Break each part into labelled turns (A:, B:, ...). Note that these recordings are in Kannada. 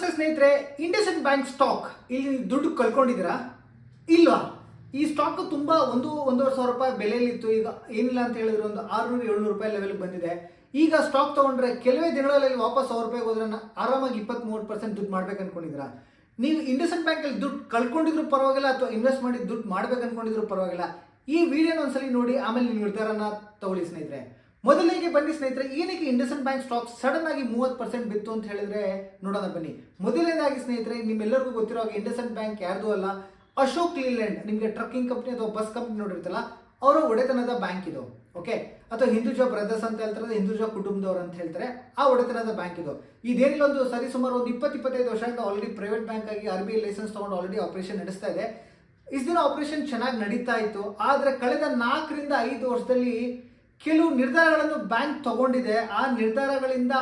A: ನಮಸ್ತೆ ಸ್ನೇಹಿತರೆ, ಇಂಡಸ್ಇಂಡ್ ಬ್ಯಾಂಕ್ ಸ್ಟಾಕ್ ಇಲ್ಲಿ ದುಡ್ಡು ಕಳ್ಕೊಂಡಿದ್ದೀರಾ ಇಲ್ವಾ? ಈ ಸ್ಟಾಕ್ ತುಂಬಾ ಒಂದೂವರೆ ಸಾವಿರ ರೂಪಾಯಿ ಬೆಲೆಯಲ್ಲಿತ್ತು. ಈಗ ಏನಿಲ್ಲ ಅಂತ ಹೇಳಿದ್ರೆ ಒಂದು 600-700 ರೂಪಾಯಿ ಲೆವೆಲ್ ಬಂದಿದೆ. ಈಗ ಸ್ಟಾಕ್ ತಗೊಂಡ್ರೆ ಕೆಲವೇ ದಿನಗಳಲ್ಲಿ ವಾಪಸ್ 1,000 ರೂಪಾಯಿಗೆ ಹೋದ್ರೆ ಆರಾಮಾಗಿ 20-30% ದುಡ್ಡು ಮಾಡ್ಬೇಕು ಅನ್ಕೊಂಡಿದ್ದೀರಾ? ನೀವು ಇಂಡಸ್ಇಂಡ್ ಬ್ಯಾಂಕಲ್ಲಿ ದುಡ್ಡು ಕಳ್ಕೊಂಡಿದ್ರು ಪರವಾಗಿಲ್ಲ, ಅಥವಾ ಇನ್ವೆಸ್ಟ್ ಮಾಡಿ ದುಡ್ಡು ಮಾಡ್ಬೇಕು ಅನ್ಕೊಂಡಿದ್ರು ಪರವಾಗಿಲ್ಲ, ಈ ವಿಡಿಯೋನ ಒಂದ್ಸಲಿ ನೋಡಿ ಆಮೇಲೆ ನೀವು ನಿರ್ಧಾರನ ತಗೊಳ್ಳಿ ಸ್ನೇಹಿತರೆ. ಮೊದಲಿಗೆ ಬನ್ನಿ ಸ್ನೇಹಿತರೆ, ಏನಕ್ಕೆ ಇಂಡಸ್ಇಂಡ್ ಬ್ಯಾಂಕ್ ಸ್ಟಾಕ್ ಸಡನ್ ಆಗಿ 30% ಬಿತ್ತು ಅಂತ ಹೇಳಿದ್ರೆ ನೋಡೋಣ ಬನ್ನಿ. ಮೊದಲನೇದಾಗಿ ಸ್ನೇಹಿತರೆ, ನಿಮ್ಮೆಲ್ಲರಿಗೂ ಗೊತ್ತಿರೋ ಹಾಗೆ ಇಂಡಸ್ಇಂಡ್ ಬ್ಯಾಂಕ್ ಯಾರ್ದು ಅಲ್ಲ, ಅಶೋಕ್ ಲೀಲ್ಯಾಂಡ್, ನಿಮಗೆ ಟ್ರಕ್ಕಿಂಗ್ ಕಂಪ್ನಿ ಅಥವಾ ಬಸ್ ಕಂಪ್ನಿ ನೋಡಿರ್ತಲ್ಲ, ಅವರ ಒಡೆತನದ ಬ್ಯಾಂಕ್ ಇದು. ಓಕೆ, ಅಥವಾ ಹಿಂದೂಜಾ ಬ್ರದರ್ಸ್ ಅಂತ ಹೇಳ್ತಾರೆ, ಹಿಂದೂಜಾ ಕುಟುಂಬದವರು ಅಂತ ಹೇಳ್ತಾರೆ, ಆ ಒಡೆತನದ ಬ್ಯಾಂಕ್ ಇದು. ಇದೇನಿಲ್ಲ, ಒಂದು ಸರಿಸುಮಾರು ಒಂದು 20-25 ವರ್ಷದಿಂದ ಆಲ್ರೆಡಿ ಪ್ರೈವೇಟ್ ಬ್ಯಾಂಕ್ ಆಗಿ RBI ಲೈಸೆನ್ಸ್ ತಗೊಂಡು ಆಲ್ರೆಡಿ ಆಪರೇಷನ್ ನಡೆಸ್ತಾ ಇದೆ. ಇಷ್ಟು ದಿನ ಆಪರೇಷನ್ ಚೆನ್ನಾಗಿ ನಡೀತಾ ಇತ್ತು. ಆದರೆ ಕಳೆದ 4-5 ವರ್ಷದಲ್ಲಿ ಕೆಲವು ನಿರ್ಧಾರಗಳನ್ನು ಬ್ಯಾಂಕ್ ತಗೊಂಡಿದೆ. ಆ ನಿರ್ಧಾರಗಳಿಂದ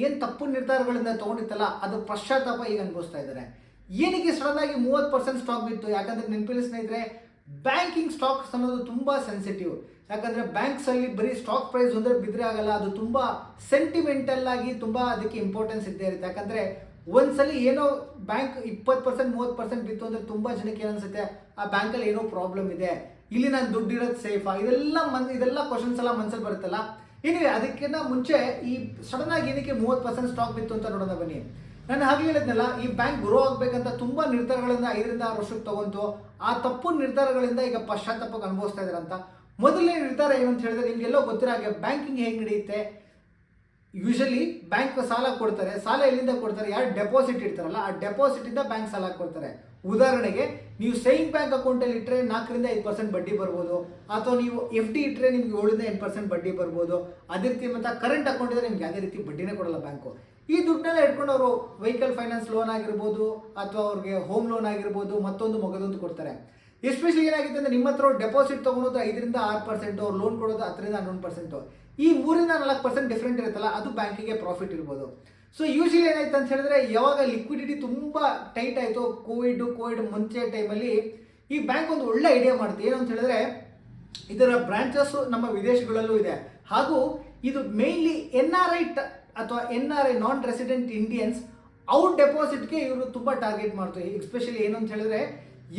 A: ಏನು ತಪ್ಪು ನಿರ್ಧಾರಗಳಿಂದ ತಗೊಂಡಿತ್ತಲ್ಲ, ಅದು ಪಶ್ಚಾತ್ತಾಪ ಈಗ ಅನುಭವಿಸ್ತಾ ಇದ್ದಾರೆ. ಏನಕ್ಕೆ ಸಡನ್ ಆಗಿ 30% ಸ್ಟಾಕ್ ಬಿತ್ತು? ಯಾಕಂದ್ರೆ ನೆನಪಿಲ್ಲ ಸ್ನೇಹಿತರೆ, ಬ್ಯಾಂಕಿಂಗ್ ಸ್ಟಾಕ್ಸ್ ಅನ್ನೋದು ತುಂಬಾ ಸೆನ್ಸಿಟಿವ್. ಯಾಕಂದ್ರೆ ಬ್ಯಾಂಕ್ಸ್ ಅಲ್ಲಿ ಬರೀ ಸ್ಟಾಕ್ ಪ್ರೈಸ್ ಒಂದ್ರೆ ಬಿದ್ರೆ ಆಗಲ್ಲ, ಅದು ತುಂಬಾ ಸೆಂಟಿಮೆಂಟಲ್ ಆಗಿ ತುಂಬಾ ಅದಕ್ಕೆ ಇಂಪಾರ್ಟೆನ್ಸ್ ಇದ್ದೇ ಇರುತ್ತೆ. ಯಾಕಂದ್ರೆ ಒಂದ್ಸಲಿ ಏನೋ ಬ್ಯಾಂಕ್ 20%-30% ಬಿತ್ತು ಅಂದ್ರೆ ತುಂಬಾ ಜನಕ್ಕೆ ಏನನ್ಸುತ್ತೆ, ಆ ಬ್ಯಾಂಕಲ್ಲಿ ಏನೋ ಪ್ರಾಬ್ಲಮ್ ಇದೆ, ಇಲ್ಲಿ ನಾನು ದುಡ್ಡು ಇರೋದು ಸೇಫಾ, ಇದೆಲ್ಲ ಕ್ವಶನ್ಸ್ ಎಲ್ಲ ಮನಸ್ಸಲ್ಲಿ ಬರುತ್ತಲ್ಲ. ಏನಿವೆ, ಅದಕ್ಕಿಂತ ಮುಂಚೆ ಈ ಸಡನ್ ಆಗಿ ಏನಕ್ಕೆ 30% ಸ್ಟಾಕ್ ಬಿತ್ತು ಅಂತ ನೋಡೋಣ ಬನ್ನಿ. ನಾನು ಹಾಗೆ ಹೇಳಿದ್ನಲ್ಲ, ಈ ಬ್ಯಾಂಕ್ ಗ್ರೋ ಆಗ್ಬೇಕಂತ ತುಂಬಾ ನಿರ್ಧಾರಗಳಿಂದ 5-6 ವರ್ಷಕ್ಕೆ ತಗೊಂತು. ಆ ತಪ್ಪು ನಿರ್ಧಾರಗಳಿಂದ ಈಗ ಪಶ್ಚಾತ್ತಾಪಕ್ಕೆ ಅನುಭವಿಸ್ತಾ ಇದ್ದಾರೆ ಅಂತ. ಮೊದಲನೇ ನಿರ್ಧಾರ ಏನು ಅಂತ ಹೇಳಿದ್ರೆ, ನಿಮ್ಗೆಲ್ಲೋ ಗೊತ್ತಿರೋ ಹಾಗೆ ಬ್ಯಾಂಕಿಂಗ್ ಹೇಗೆ ನಡೆಯುತ್ತೆ. ಯೂಶಲಿ ಬ್ಯಾಂಕ್ ಸಾಲ ಕೊಡ್ತಾರೆ. ಸಾಲ ಎಲ್ಲಿಂದ ಕೊಡ್ತಾರೆ? ಯಾರು ಡೆಪಾಸಿಟ್ ಇಡ್ತಾರಲ್ಲ, ಆ ಡೆಪಾಸಿಟ್ ಇಂದ ಬ್ಯಾಂಕ್ ಸಾಲ ಕೊಡ್ತಾರೆ. ಉದಾಹರಣೆಗೆ, ನೀವು ಸೇವಿಂಗ್ ಬ್ಯಾಂಕ್ ಅಕೌಂಟಲ್ಲಿ ಇಟ್ಟರೆ 4-5% ಬಡ್ಡಿ ಬರ್ಬೋದು, ಅಥವಾ ನೀವು FD ಇಟ್ಟರೆ ನಿಮ್ಗೆ 7-8% ಬಡ್ಡಿ ಬರ್ಬೋದು. ಅದೇ ರೀತಿ ಮತ್ತೆ ಕರೆಂಟ್ ಅಕೌಂಟ್ ಇದ್ರೆ ನಿಮ್ಗೆ ಯಾವುದೇ ರೀತಿ ಬಡ್ಡಿನೇ ಕೊಡಲ್ಲ ಬ್ಯಾಂಕು. ಈ ದುಡ್ಡನ್ನೆಲ್ಲ ಇಟ್ಕೊಂಡು ಅವರು ವೆಹಿಕಲ್ ಫೈನಾನ್ಸ್ ಲೋನ್ ಆಗಿರ್ಬೋದು, ಅಥವಾ ಅವ್ರಿಗೆ ಹೋಮ್ ಲೋನ್ ಆಗಿರ್ಬೋದು, ಮಗದೊಂದು ಕೊಡ್ತಾರೆ. ಎಸ್ಪೆಷಲಿ ಏನಾಗುತ್ತೆ ಅಂದರೆ, ನಿಮ್ಮ ಹತ್ರ ಡೆಪಾಸಿಟ್ ತೊಗೊಳೋದು 5-6%, ಅವ್ರು ಲೋನ್ ಕೊಡೋದು 10-11%. ಈ 3-4% ಡಿಫ್ರೆಂಟ್ ಇರುತ್ತಲ್ಲ, ಅದು ಬ್ಯಾಂಕಿಗೆ ಪ್ರಾಫಿಟ್ ಇರ್ಬೋದು. ಸೊ ಯೂಶಲಿ ಏನಾಯ್ತು ಅಂತ ಹೇಳಿದ್ರೆ, ಯಾವಾಗ ಲಿಕ್ವಿಡಿಟಿ ತುಂಬ ಟೈಟ್ ಆಯಿತು, ಕೋವಿಡ್ ಮುಂಚೆ ಟೈಮಲ್ಲಿ, ಈ ಬ್ಯಾಂಕ್ ಒಂದು ಒಳ್ಳೆ ಐಡಿಯಾ ಮಾಡುತ್ತೆ. ಏನು ಅಂತ ಹೇಳಿದ್ರೆ, ಇದರ ಬ್ರಾಂಚಸ್ ನಮ್ಮ ವಿದೇಶಗಳಲ್ಲೂ ಇದೆ. ಹಾಗೂ ಇದು ಮೇನ್ಲಿ NRI ಅಥವಾ NRI ನಾನ್ ರೆಸಿಡೆಂಟ್ ಇಂಡಿಯನ್ಸ್, ಅವ್ರ ಡೆಪಾಸಿಟ್ಗೆ ಇವರು ತುಂಬ ಟಾರ್ಗೆಟ್ ಮಾಡ್ತಾರೆ. ಎಸ್ಪೆಷಲಿ ಏನು ಅಂತ ಹೇಳಿದ್ರೆ,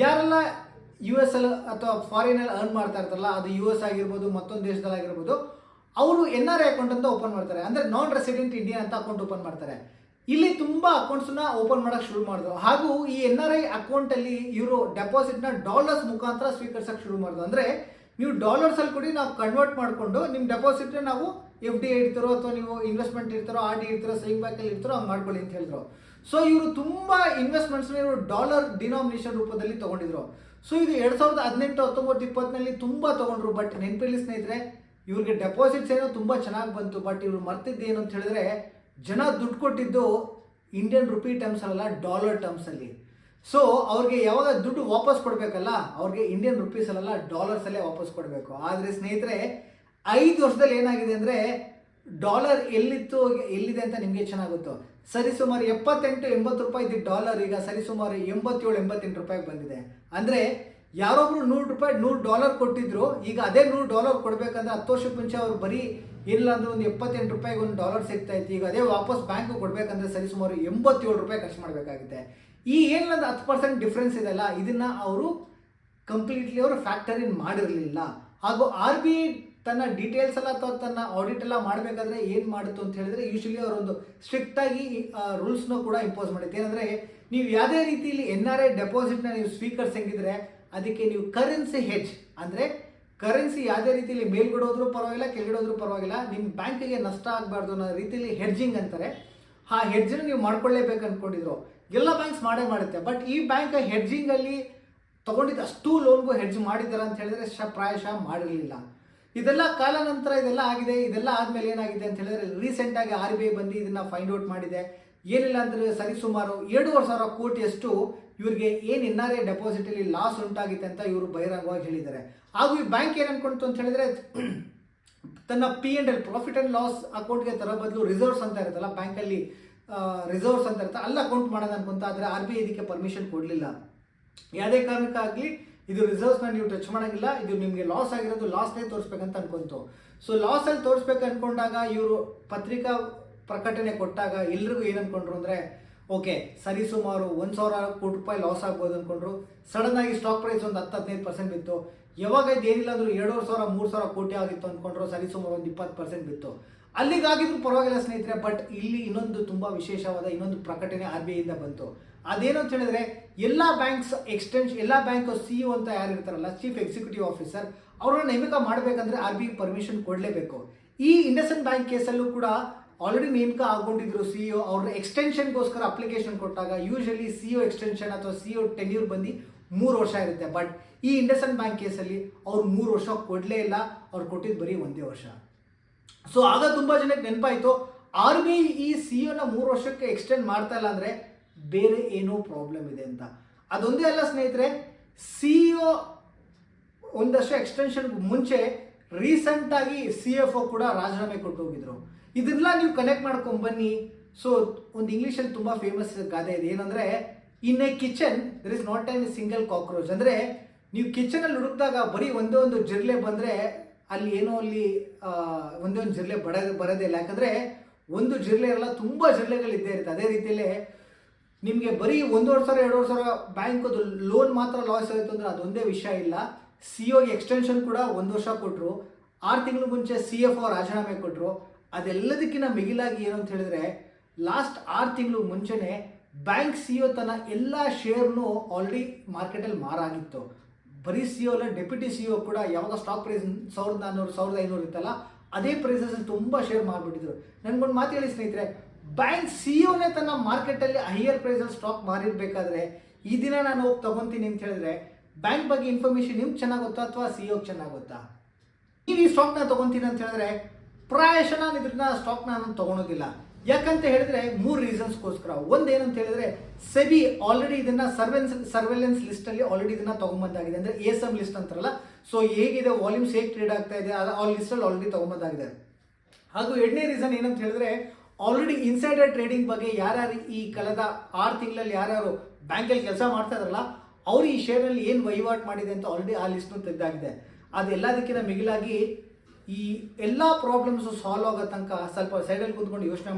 A: ಯಾರೆಲ್ಲ US ಅಲ್ಲಿ ಅಥವಾ ಫಾರಿನಲ್ಲಿ ಅರ್ನ್ ಮಾಡ್ತಾ ಇರ್ತಾರಲ್ಲ, ಅದು US ಆಗಿರ್ಬೋದು, ಮತ್ತೊಂದು ದೇಶದಲ್ಲಾಗಿರ್ಬೋದು, ಅವರು NRI ಅಕೌಂಟ್ ಅಂತ ಓಪನ್ ಮಾಡ್ತಾರೆ. ಅಂದರೆ ನಾನ್ ರೆಸಿಡೆಂಟ್ ಇಂಡಿಯನ್ ಅಂತ ಅಕೌಂಟ್ ಓಪನ್ ಮಾಡ್ತಾರೆ. ಇಲ್ಲಿ ತುಂಬ ಅಕೌಂಟ್ಸ್ನ ಓಪನ್ ಮಾಡೋಕ್ಕೆ ಶುರು ಮಾಡಿದ್ರು. ಹಾಗೂ ಈ NRI ಅಕೌಂಟಲ್ಲಿ ಇವರು ಡೆಪಾಸಿಟ್ನ ಡಾಲರ್ಸ್ ಮುಖಾಂತರ ಸ್ವೀಕರಿಸೋಕ್ಕೆ ಶುರು ಮಾಡಿದ್ರು. ಅಂದರೆ ನೀವು ಡಾಲರ್ಸಲ್ಲಿ ಕೊಡಿ, ನಾವು ಕನ್ವರ್ಟ್ ಮಾಡಿಕೊಂಡು ನಿಮ್ಮ ಡೆಪಾಸಿಟ್ನ ನಾವು FD ಇಡ್ತಾರೋ, ಅಥವಾ ನೀವು ಇನ್ವೆಸ್ಟ್ಮೆಂಟ್ ಇರ್ತಾರೋ, RD ಇರ್ತಾರೋ, ಸೇವಿಂಗ್ ಬ್ಯಾಂಕಲ್ಲಿ ಇರ್ತಾರೋ, ಹಂಗೆ ಮಾಡ್ಕೊಳ್ಳಿ ಅಂತ ಹೇಳಿದ್ರು. ಸೊ ಇವರು ತುಂಬ ಇನ್ವೆಸ್ಟ್ಮೆಂಟ್ಸ್ನ ಇವರು ಡಾಲರ್ ಡಿನಾಮಿನೇಷನ್ ರೂಪದಲ್ಲಿ ತೊಗೊಂಡಿದ್ರು. ಸೊ ಇದು 2018, 19, 20ನಲ್ಲಿ ತುಂಬ ತೊಗೊಂಡ್ರು. ಬಟ್ ನೆನಪಿರಲಿ ಸ್ನೇಹಿತರೆ, ಇವ್ರಿಗೆ ಡೆಪಾಸಿಟ್ಸ್ ಏನೋ ತುಂಬ ಚೆನ್ನಾಗಿ ಬಂತು. ಬಟ್ ಇವ್ರು ಮರ್ತಿದ್ದೇನು ಅಂತ ಹೇಳಿದ್ರೆ, ಜನ ದುಡ್ಡು ಕೊಟ್ಟಿದ್ದು ಇಂಡಿಯನ್ ರುಪಿ ಟರ್ಮ್ಸ್ ಅಲ್ಲ, ಡಾಲರ್ ಟರ್ಮ್ಸಲ್ಲಿ. ಸೊ ಅವ್ರಿಗೆ ಯಾವಾಗ ದುಡ್ಡು ವಾಪಸ್ ಕೊಡಬೇಕಲ್ಲ, ಅವ್ರಿಗೆ ಇಂಡಿಯನ್ ರುಪೀಸ್ ಅಲ್ಲ, ಡಾಲರ್ಸಲ್ಲೇ ವಾಪಸ್ ಕೊಡಬೇಕು. ಆದರೆ ಸ್ನೇಹಿತರೆ, 5 ವರ್ಷದಲ್ಲಿ ಏನಾಗಿದೆ ಅಂದರೆ, ಡಾಲರ್ ಎಲ್ಲಿದೆ ಅಂತ ನಿಮಗೆ ಚೆನ್ನಾಗಿ ಗೊತ್ತು. ಸರಿಸುಮಾರು 78-80 ರೂಪಾಯಿ ಇದ್ದ ಡಾಲರ್ ಈಗ ಸರಿಸುಮಾರು 87-88 ರೂಪಾಯಿಗೆ ಬಂದಿದೆ. ಅಂದರೆ ಯಾರೊಬ್ರು $100 ಕೊಟ್ಟಿದ್ರು, ಈಗ ಅದೇ $100 ಕೊಡಬೇಕಂದ್ರೆ 10 ವರ್ಷಕ್ಕೆ ಮುಂಚೆ ಅವ್ರು ಬರೀ ಏನಿಲ್ಲ ಅಂದ್ರೆ ಒಂದು 78 ರೂಪಾಯಿಗೆ ಒಂದು ಡಾಲರ್ ಸಿಗ್ತಾ ಇತ್ತು. ಈಗ ಅದೇ ವಾಪಸ್ ಬ್ಯಾಂಕ್ ಕೊಡಬೇಕಂದ್ರೆ ಸರಿಸುಮಾರು 87 ರೂಪಾಯಿ ಖರ್ಚು ಮಾಡಬೇಕಾಗುತ್ತೆ. ಈ ಏನಿಲ್ಲ 10% ಡಿಫ್ರೆನ್ಸ್ ಇದೆಲ್ಲ, ಇದನ್ನ ಅವರು ಕಂಪ್ಲೀಟ್ಲಿ ಅವರು ಫ್ಯಾಕ್ಟರ್ ಇನ್ ಮಾಡಿರಲಿಲ್ಲ. ಹಾಗೂ RBI ತನ್ನ ಡೀಟೇಲ್ಸ್ ಎಲ್ಲ ಅಥವಾ ತನ್ನ ಆಡಿಟ್ ಎಲ್ಲ ಮಾಡಬೇಕಾದ್ರೆ ಏನು ಮಾಡುತ್ತು ಅಂತ ಹೇಳಿದ್ರೆ, ಯೂಶಲಿ ಅವರೊಂದು ಸ್ಟ್ರಿಕ್ಟ್ ಆಗಿ ರೂಲ್ಸ್ನ ಕೂಡ ಇಂಪೋಸ್ ಮಾಡುತ್ತೆ. ಏನಂದರೆ, ನೀವು ಯಾವುದೇ ರೀತಿಯಲ್ಲಿ NRI ಡೆಪಾಸಿಟ್ನ ನೀವು ಸ್ವೀಕರಿಸಂಗಿದ್ರೆ ಅದಕ್ಕೆ ನೀವು ಕರೆನ್ಸಿ ಹೆಡ್ಜ್, ಅಂದರೆ ಕರೆನ್ಸಿ ಯಾವುದೇ ರೀತಿಯಲ್ಲಿ ಮೇಲ್ಗಡೆ ಹೋದ್ರೂ ಪರವಾಗಿಲ್ಲ, ಕೆಳಗಡೆ ಹೋದ್ರೂ ಪರವಾಗಿಲ್ಲ, ನಿಮ್ಮ ಬ್ಯಾಂಕಿಗೆ ನಷ್ಟ ಆಗಬಾರ್ದು ಅನ್ನೋ ರೀತಿಯಲ್ಲಿ ಹೆಡ್ಜಿಂಗ್ ಅಂತಾರೆ. ಆ ಹೆಡ್ಜನ್ನು ನೀವು ಮಾಡ್ಕೊಳ್ಳೇಬೇಕು ಅಂದ್ಕೊಂಡಿದ್ರು. ಎಲ್ಲ ಬ್ಯಾಂಕ್ಸ್ ಮಾಡುತ್ತೆ. ಬಟ್ ಈ ಬ್ಯಾಂಕ್ ಹೆಡ್ಜಿಂಗಲ್ಲಿ ತೊಗೊಂಡಿದ್ದು ಅಷ್ಟು ಲೋನ್ಗೂ ಹೆಡ್ಜ್ ಮಾಡಿದ್ದಾರೆ ಅಂತ ಹೇಳಿದ್ರೆ ಪ್ರಾಯಶಃ ಮಾಡಿರಲಿಲ್ಲ. ಇದೆಲ್ಲ ಕಾಲ ನಂತರ ಇದೆಲ್ಲ ಆಗಿದೆ. ಇದೆಲ್ಲ ಆದಮೇಲೆ ಏನಾಗಿದೆ ಅಂತ ಹೇಳಿದ್ರೆ, ರೀಸೆಂಟಾಗಿ RBI ಬಂದು ಇದನ್ನು ಫೈಂಡ್ ಔಟ್ ಮಾಡಿದೆ. ಏನಿಲ್ಲ ಅಂದರೆ ಸರಿಸುಮಾರು 7,500 ಕೋಟಿಯಷ್ಟು ಇವ್ರಿಗೆ ಏನು NRI ಡೆಪಾಸಿಟಲ್ಲಿ ಲಾಸ್ ಉಂಟಾಗಿದೆ ಅಂತ ಇವರು ಬಹಿರಂಗವಾಗಿ ಹೇಳಿದ್ದಾರೆ. ಹಾಗೂ ಈ ಬ್ಯಾಂಕ್ ಏನು ಅನ್ಕೊಂತು ಅಂತ ಹೇಳಿದ್ರೆ, ತನ್ನ P&L ಪ್ರಾಫಿಟ್ ಆ್ಯಂಡ್ ಲಾಸ್ ಅಕೌಂಟ್ಗೆ ತರೋ ಬದಲು ರಿಸರ್ವ್ಸ್ ಅಂತ ಇರುತ್ತಲ್ಲ, ಬ್ಯಾಂಕಲ್ಲಿ ರಿಸರ್ವ್ಸ್ ಅಂತ ಇರುತ್ತೆ, ಅಲ್ಲಿ ಅಕೌಂಟ್ ಮಾಡೋದು ಅನ್ಕೊಂತ. ಆದರೆ RBI ಇದಕ್ಕೆ ಪರ್ಮಿಷನ್ ಕೊಡಲಿಲ್ಲ. ಯಾವುದೇ ಕಾರಣಕ್ಕಾಗಲಿ ಇದು ರಿಸರ್ವ್ಸ್ನ ನೀವು ಟಚ್ ಮಾಡೋಂಗಿಲ್ಲ, ಇದು ನಿಮಗೆ ಲಾಸ್ ಆಗಿರೋದು ಲಾಸ್ನೇ ತೋರಿಸ್ಬೇಕಂತ ಅನ್ಕೊಂತು. ಸೊ ಲಾಸಲ್ಲಿ ತೋರಿಸ್ಬೇಕು ಅಂದ್ಕೊಂಡಾಗ ಇವರು ಪತ್ರಿಕಾ ಪ್ರಕಟಣೆ ಕೊಟ್ಟಾಗ ಎಲ್ರಿಗೂ ಏನು ಅಂದ್ಕೊಂಡ್ರು ಅಂದರೆ, ಓಕೆ ಸರಿ ಸುಮಾರು 1,000 ಕೋಟಿ ರೂಪಾಯಿ ಲಾಸ್ ಆಗ್ಬೋದು ಅಂದ್ಕೊಂಡ್ರು. ಸಡನ್ ಆಗಿ ಸ್ಟಾಕ್ ಪ್ರೈಸ್ ಒಂದು 10-15% ಬಿತ್ತು. ಯಾವಾಗ ಇದೇನಿಲ್ಲ ಅಂದ್ರೂ 2,500-3,000 ಕೋಟಿ ಆಗಿತ್ತು ಅಂದ್ಕೊಂಡ್ರು, ಸರಿ ಸುಮಾರು ಒಂದು 20% ಬಿತ್ತು. ಅಲ್ಲಿಗಾಗಿದ್ರು ಪರವಾಗಿಲ್ಲ ಸ್ನೇಹಿತರೆ. ಬಟ್ ಇಲ್ಲಿ ಇನ್ನೊಂದು ತುಂಬ ವಿಶೇಷವಾದ ಇನ್ನೊಂದು ಪ್ರಕಟಣೆ RBI ಇಂದ ಬಂತು. ಅದೇನು ಅಂತ ಹೇಳಿದ್ರೆ, ಎಲ್ಲ ಬ್ಯಾಂಕ್ಸ್ ಎಲ್ಲ ಬ್ಯಾಂಕ್ CEO ಅಂತ ಯಾರು ಇರ್ತಾರಲ್ಲ, ಚೀಫ್ ಎಕ್ಸಿಕ್ಯೂಟಿವ್ ಆಫೀಸರ್, ಅವ್ರನ್ನ ನೇಮಕ ಮಾಡಬೇಕಂದ್ರೆ RBI ಪರ್ಮಿಷನ್ ಕೊಡಲೇಬೇಕು. ಈ ಇಂಡಸ್ಇಂಡ್ ಬ್ಯಾಂಕ್ ಕೇಸಲ್ಲೂ ಕೂಡ ಆಲ್ರೆಡಿ ನೇಮಕ ಆಗೊಂಡಿದ್ರು CEO. ಅವ್ರ ಎಕ್ಸ್ಟೆನ್ಷನ್ಗೋಸ್ಕರ ಅಪ್ಲಿಕೇಶನ್ ಕೊಟ್ಟಾಗ ಯೂಶಲಿ CEO ಎಕ್ಸ್ಟೆನ್ಷನ್ ಅಥವಾ CEO ಟೆನ್ಯೂರ್ ಬಂದು 3 ವರ್ಷ ಇರುತ್ತೆ. ಬಟ್ ಈ ಇಂಡಸ್ಇಂಡ್ ಬ್ಯಾಂಕ್ ಕೇಸಲ್ಲಿ ಅವ್ರು 3 ವರ್ಷ ಕೊಡಲೇ ಇಲ್ಲ, ಅವ್ರು ಕೊಟ್ಟಿದ್ದು ಬರೀ 1 ವರ್ಷ. ಸೊ ಆಗ ತುಂಬ ಜನಕ್ಕೆ ನೆನಪಾಯಿತು, RBI ಈ CEOನ 3 ವರ್ಷಕ್ಕೆ ಎಕ್ಸ್ಟೆಂಡ್ ಮಾಡ್ತಾ ಇಲ್ಲ ಅಂದರೆ ಬೇರೆ ಏನೋ ಪ್ರಾಬ್ಲಮ್ ಇದೆ ಅಂತ. ಅದೊಂದೇ ಅಲ್ಲ ಸ್ನೇಹಿತರೆ, CEO ಒಂದಷ್ಟು ಎಕ್ಸ್ಟೆನ್ಷನ್ ಮುಂಚೆ ರೀಸೆಂಟಾಗಿ CFO ಕೂಡ ರಾಜೀನಾಮೆ ಕೊಟ್ಟು ಹೋಗಿದ್ರು. ಇದನ್ನೆಲ್ಲ ನೀವು ಕನೆಕ್ಟ್ ಮಾಡ್ಕೊಂಡು ಬನ್ನಿ. ಸೊ ಒಂದು ಇಂಗ್ಲೀಷಲ್ಲಿ ತುಂಬ ಫೇಮಸ್ ಗಾದೆ ಇದೆ, ಏನಂದರೆ in a kitchen there is not an single cockroach. ಅಂದರೆ ನೀವು ಕಿಚನಲ್ಲಿ ಹುಡುಕಿದಾಗ ಬರೀ ಒಂದೇ ಒಂದು ಜಿರ್ಲೆ ಬಂದರೆ ಅಲ್ಲಿ ಏನೋ ಅಲ್ಲಿ ಒಂದೇ ಒಂದು ಜಿರ್ಲೆ ಬರೋದೇ ಇಲ್ಲ. ಯಾಕಂದರೆ ಒಂದು ಜಿರ್ಲೆ ಇರಲ್ಲ, ತುಂಬ ಜಿರ್ಲೆಗಳಿದ್ದೇ ಇರುತ್ತೆ. ಅದೇ ರೀತಿಯಲ್ಲೇ ನಿಮಗೆ ಬರೀ 1,500-2,500 ಬ್ಯಾಂಕದು ಲೋನ್ ಮಾತ್ರ ಲಾಸ್ ಆಯಿತು ಅಂದರೆ ಅದೊಂದೇ ವಿಷಯ ಇಲ್ಲ. CEOಗೆ ಎಕ್ಸ್ಟೆನ್ಷನ್ ಕೂಡ 1 ವರ್ಷ ಕೊಟ್ಟರು. 6 ತಿಂಗಳು ಮುಂಚೆ CFO ರಾಜೀನಾಮೆ ಕೊಟ್ಟರು. ಅದೆಲ್ಲದಕ್ಕಿಂತ ಮಿಗಿಲಾಗಿ ಏನು ಅಂತ ಹೇಳಿದ್ರೆ, ಲಾಸ್ಟ್ 6 ತಿಂಗಳು ಮುಂಚೆನೇ ಬ್ಯಾಂಕ್ CEO ತನ್ನ ಎಲ್ಲ ಶೇರ್ನು ಆಲ್ರೆಡಿ ಮಾರ್ಕೆಟಲ್ಲಿ ಮಾರಾಗಿತ್ತು. ಬರೀ CEO ಅಲ್ಲ, ಡೆಪ್ಯೂಟಿ CEO ಕೂಡ ಯಾವಾಗ ಸ್ಟಾಕ್ ಪ್ರೈಸ್ 1,400-1,500 ಇತ್ತಲ್ಲ, ಅದೇ ಪ್ರೈಸಲ್ಲಿ ತುಂಬ ಶೇರ್ ಮಾಡಿಬಿಟ್ಟಿದ್ರು. ನನಗೊಂದು ಮಾತು ಹೇಳಿ ಸ್ನೇಹಿತರೆ, ಬ್ಯಾಂಕ್ CEOನೇ ತನ್ನ ಮಾರ್ಕೆಟಲ್ಲಿ ಹೈಯರ್ ಪ್ರೈಸಲ್ಲಿ ಸ್ಟಾಕ್ ಮಾರಿರಬೇಕಾದ್ರೆ ಈ ದಿನ ನಾನು ಹೋಗಿ ತೊಗೊತೀನಿ ಅಂತ ಹೇಳಿದ್ರೆ, ಬ್ಯಾಂಕ್ ಬಗ್ಗೆ ಇನ್ಫಾರ್ಮೇಷನ್ ನಿಮ್ಗೆ ಚೆನ್ನಾಗಿ ಗೊತ್ತಾ ಅಥವಾ CEOಗೆ ಚೆನ್ನಾಗಿ ಗೊತ್ತಾ? ನೀವು ಈ ಸ್ಟಾಕ್ನ ತೊಗೊತೀನಿ ಅಂತ ಹೇಳಿದ್ರೆ ಪ್ರಾಯಶಃ ನಾನು ಇದನ್ನ ಸ್ಟಾಕ್ನ ನಾನು ತೊಗೊಳೋದಿಲ್ಲ. ಯಾಕಂತ ಹೇಳಿದ್ರೆ 3 ರೀಸನ್ಸ್ಗೋಸ್ಕರ. ಒಂದೇನಂತ ಹೇಳಿದ್ರೆ, ಸೆಬಿ ಆಲ್ರೆಡಿ ಇದನ್ನ ಸರ್ವೆಲೆನ್ಸ್ ಲಿಸ್ಟಲ್ಲಿ ಆಲ್ರೆಡಿ ಇದನ್ನ ತೊಗೊಂಬಂದಾಗಿದೆ. ಅಂದರೆ ASM ಲಿಸ್ಟ್ ಅಂತಾರಲ್ಲ, ಸೊ ಹೇಗಿದೆ ವಾಲ್ಯೂಮ್ಸ್ ಹೇಗೆ ಟ್ರೇಡ್ ಆಗ್ತಾ ಇದೆ ಆ ಲಿಸ್ಟಲ್ಲಿ ಆಲ್ರೆಡಿ ತೊಗೊಂಬಂದಾಗಿದೆ. ಹಾಗೂ 2ನೇ ರೀಸನ್ ಏನಂತ ಹೇಳಿದ್ರೆ, ಆಲ್ರೆಡಿ ಇನ್ಸೈಡರ್ ಟ್ರೇಡಿಂಗ್ ಬಗ್ಗೆ ಯಾರ್ಯಾರು ಈ ಕಳೆದ 6 ತಿಂಗಳಲ್ಲಿ ಯಾರ್ಯಾರು ಬ್ಯಾಂಕಲ್ಲಿ ಕೆಲಸ ಮಾಡ್ತಾ ಇದ್ರಲ್ಲ, ಅವರು ಈ ಶೇರಲ್ಲಿ ಏನು ವಹಿವಾಟು ಮಾಡಿದೆ ಅಂತ ಆಲ್ರೆಡಿ ಆ ಲಿಸ್ಟ್ನು ತೆಗೆದಾಗಿದೆ. ಅದೆಲ್ಲದಕ್ಕಿಂತ ಮಿಗಿಲಾಗಿ ಈ ಎಲ್ಲ ಪ್ರಾಬ್ಲಮ್ಸು ಸಾಲ್ವ್ ಆಗೋ ತನಕ ಸ್ವಲ್ಪ ಸೈಡಲ್ಲಿ ಕೂತ್ಕೊಂಡು ಯೋಚನೆ ಮಾಡಿ